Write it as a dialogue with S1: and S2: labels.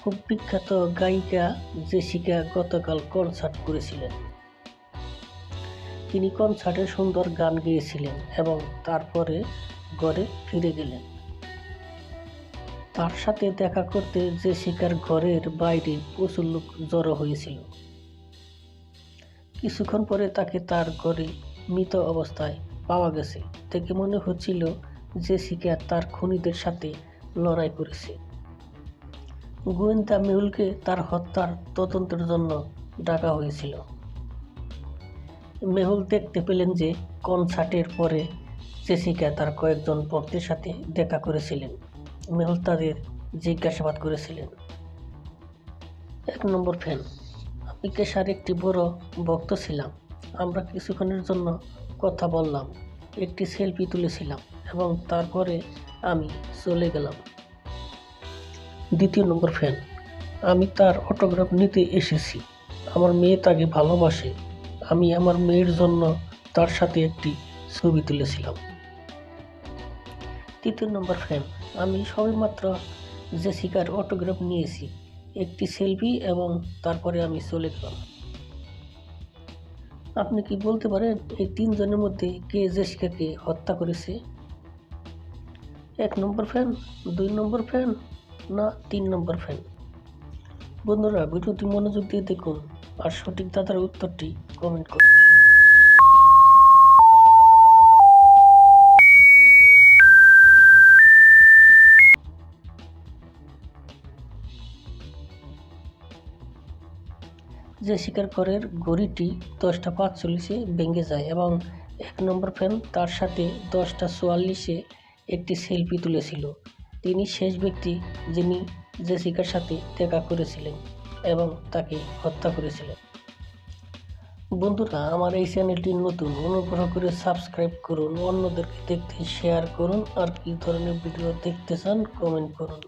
S1: খুব বিখ্যাত গায়িকা জেসিকা গতকাল কনসার্ট করেছিলেন। তিনি কনসার্টে সুন্দর গান গেয়েছিলেন এবং তারপরে ঘরে ফিরে গেলেন। তার সাথে দেখা করতে জেসিকার ঘরের বাইরে প্রচুর লোক জড়ো হয়েছিল। কিছুক্ষণ পরে তাকে তার ঘরে মৃত অবস্থায় পাওয়া গেছে। দেখে মনে হচ্ছিল জেসিকা তার খুনিদের সাথে লড়াই করেছে। গোয়েন্দা মেহুলকে তার হত্যার তদন্তের জন্য ডাকা হয়েছিল। মেহুল দেখতে পেলেন যে কনসার্টের পরে জেসিকা তার কয়েকজন ভক্তের সাথে দেখা করেছিলেন। মেহুল তাদের জিজ্ঞাসাবাদ করেছিলেন। 1 নম্বর ফ্যান, আমি কেশার একটি বড় ভক্ত ছিলাম। আমরা কিছুক্ষণের জন্য কথা বললাম, একটি সেলফি তুলেছিলাম এবং তারপরে আমি চলে গেলাম। 2 নম্বর ফ্যান, আমি তার অটোগ্রাফ নিতে এসেছি। আমার মেয়ে তাকে ভালোবাসে। আমি আমার মেয়ের জন্য তার সাথে একটি ছবি তুলেছিলাম। 3 নম্বর ফ্যান, আমি সবেমাত্র জেসিকার অটোগ্রাফ নিয়েছি, একটি সেলফি এবং তারপরে আমি চলে গেলাম। আপনি কি বলতে পারেন এই 3 জনের মধ্যে কে জেসিকাকে হত্যা করেছে? 1 নম্বর ফ্যান, 2 নম্বর ফ্যান না 3 নম্বর ফ্যান? বন্ধুরা, ভিডিওটি মনোযোগ দিয়ে দেখুন আর সঠিক দাদার উত্তরটি কমেন্ট করুন। জেসিকার ঘরের ঘড়িটি 10টা 45-এ ভেঙে যায় এবং 1 নম্বর ফ্যান তার সাথে 10টা 44-এ একটি সেলফি তুলেছিল। তিনি শেষ ব্যক্তি যিনি জেসিকার সাথে দেখা করেছিলেন এবং তাকে হত্যা করেছিলেন। বন্ধুরা, আমার এই চ্যানেলটি নতুন, অনুগ্রহ করে সাবস্ক্রাইব করুন, অন্যদেরকে দেখতে শেয়ার করুন আর কি ধরনের ভিডিও দেখতে চান কমেন্ট করুন।